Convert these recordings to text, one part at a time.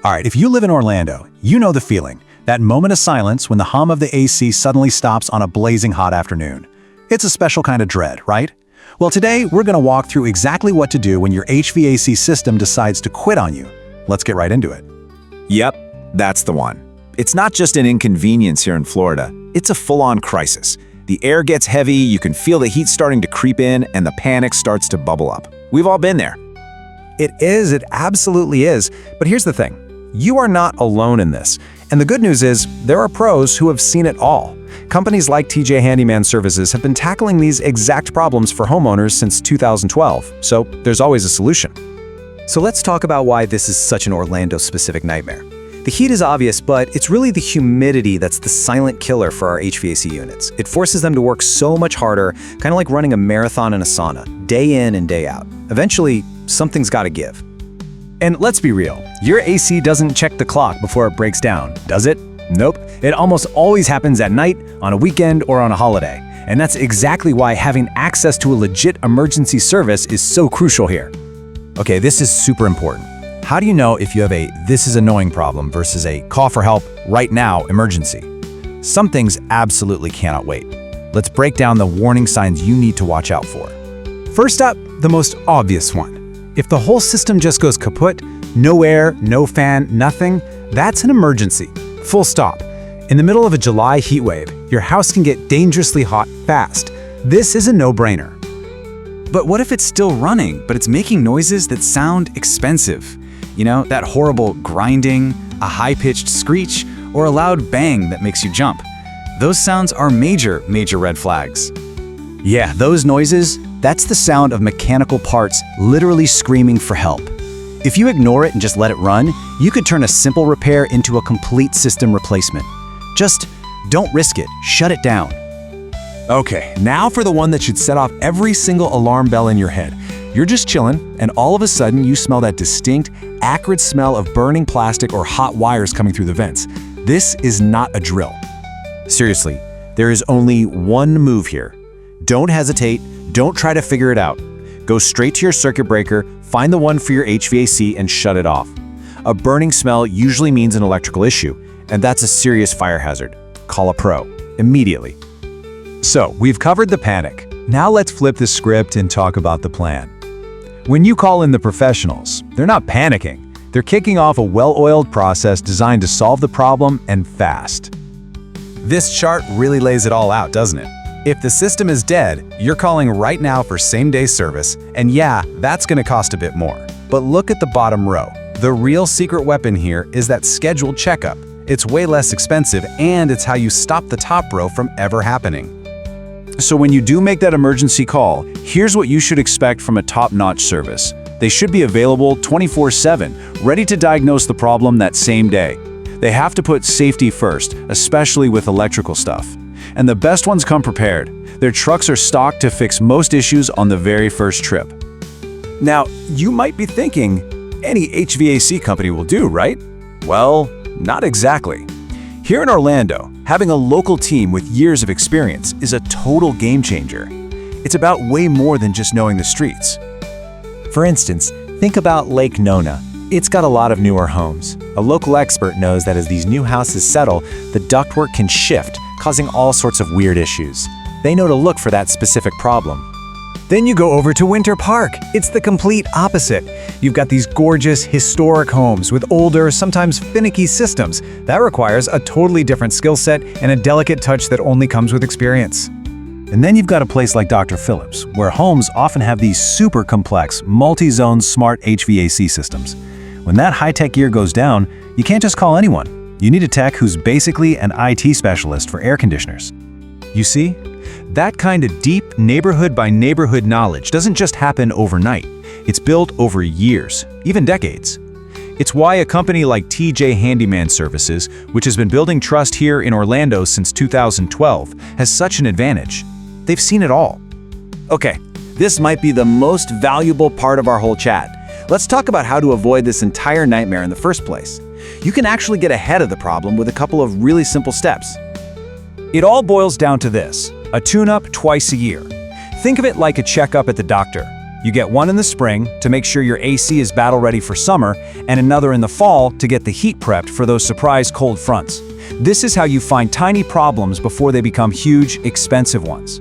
All right, if you live in Orlando, you know the feeling. That moment of silence when the hum of the AC suddenly stops on a blazing hot afternoon. It's a special kind of dread, right? Well, today we're going to walk through exactly what to do when your HVAC system decides to quit on you. Let's get right into it. Yep, that's the one. It's not just an inconvenience here in Florida. It's a full-on crisis. The air gets heavy, you can feel the heat starting to creep in, and the panic starts to bubble up. We've all been there. It absolutely is. But here's the thing. You are not alone in this. And the good news is, there are pros who have seen it all. Companies like TJ Handyman Services have been tackling these exact problems for homeowners since 2012, so there's always a solution. So let's talk about why this is such an Orlando-specific nightmare. The heat is obvious, but it's really the humidity that's the silent killer for our HVAC units. It forces them to work so much harder, kind of like running a marathon in a sauna, day in and day out. Eventually, something's got to give. And let's be real, your AC doesn't check the clock before it breaks down, does it? Nope. It almost always happens at night, on a weekend, or on a holiday. And that's exactly why having access to a legit emergency service is so crucial here. Okay, this is super important. How do you know if you have a "this is annoying" problem versus a "call for help right now" emergency? Some things absolutely cannot wait. Let's break down the warning signs you need to watch out for. First up, the most obvious one. If the whole system just goes kaput, no air, no fan, nothing, that's an emergency. Full stop. In the middle of a July heat wave, your house can get dangerously hot fast. This is a no-brainer. But what if it's still running, but it's making noises that sound expensive? You know, that horrible grinding, a high-pitched screech, or a loud bang that makes you jump. Those sounds are major red flags. Yeah, those noises, that's the sound of mechanical parts literally screaming for help. If you ignore it and just let it run, you could turn a simple repair into a complete system replacement. Just don't risk it. Shut it down. Okay, now for the one that should set off every single alarm bell in your head. You're just chilling, and all of a sudden you smell that distinct, acrid smell of burning plastic or hot wires coming through the vents. This is not a drill. Seriously, there is only one move here. Don't hesitate. Don't try to figure it out. Go straight to your circuit breaker, find the one for your HVAC, and shut it off. A burning smell usually means an electrical issue, and that's a serious fire hazard. Call a pro immediately. So, we've covered the panic. Now let's flip the script and talk about the plan. When you call in the professionals, they're not panicking. They're kicking off a well-oiled process designed to solve the problem, and fast. This chart really lays it all out, doesn't it? If the system is dead, you're calling right now for same-day service, and yeah, that's going to cost a bit more. But look at the bottom row. The real secret weapon here is that scheduled checkup. It's way less expensive, and it's how you stop the top row from ever happening. So when you do make that emergency call, here's what you should expect from a top-notch service. They should be available 24/7, ready to diagnose the problem that same day. They have to put safety first, especially with electrical stuff. And the best ones come prepared. Their trucks are stocked to fix most issues on the very first trip. Now, you might be thinking, any HVAC company will do, right? Well, not exactly. Here in Orlando, having a local team with years of experience is a total game changer. It's about way more than just knowing the streets. For instance, think about Lake Nona. It's got a lot of newer homes. A local expert knows that as these new houses settle, the ductwork can shift, causing all sorts of weird issues. They know to look for that specific problem. Then you go over to Winter Park. It's the complete opposite. You've got these gorgeous, historic homes with older, sometimes finicky systems. That requires a totally different skill set and a delicate touch that only comes with experience. And then you've got a place like Dr. Phillips, where homes often have these super complex, multi-zone smart HVAC systems. When that high-tech gear goes down, you can't just call anyone. You need a tech who's basically an IT specialist for air conditioners. You see? That kind of deep neighborhood-by-neighborhood knowledge doesn't just happen overnight. It's built over years, even decades. It's why a company like TJ Handyman Services, which has been building trust here in Orlando since 2012, has such an advantage. They've seen it all. Okay, this might be the most valuable part of our whole chat. Let's talk about how to avoid this entire nightmare in the first place. You can actually get ahead of the problem with a couple of really simple steps. It all boils down to this: a tune-up twice a year. Think of it like a checkup at the doctor. You get one in the spring to make sure your AC is battle ready for summer, and another in the fall to get the heat prepped for those surprise cold fronts. This is how you find tiny problems before they become huge, expensive ones.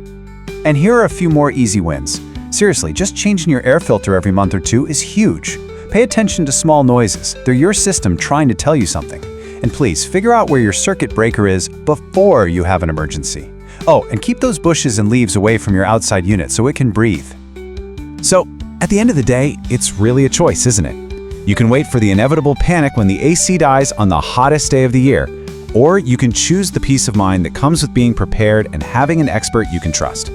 And here are a few more easy wins. Seriously, just changing your air filter every month or two is huge. Pay attention to small noises. They're your system trying to tell you something. And please, figure out where your circuit breaker is before you have an emergency. Oh, and keep those bushes and leaves away from your outside unit so it can breathe. So, at the end of the day, it's really a choice, isn't it? You can wait for the inevitable panic when the AC dies on the hottest day of the year, or you can choose the peace of mind that comes with being prepared and having an expert you can trust.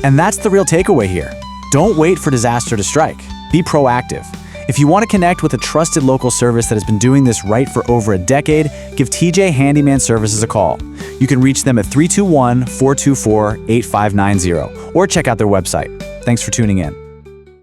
And that's the real takeaway here. Don't wait for disaster to strike. Be proactive. If you want to connect with a trusted local service that has been doing this right for over a decade, give TJ Handyman Services a call. You can reach them at 321-424-8590 or check out their website. Thanks for tuning in.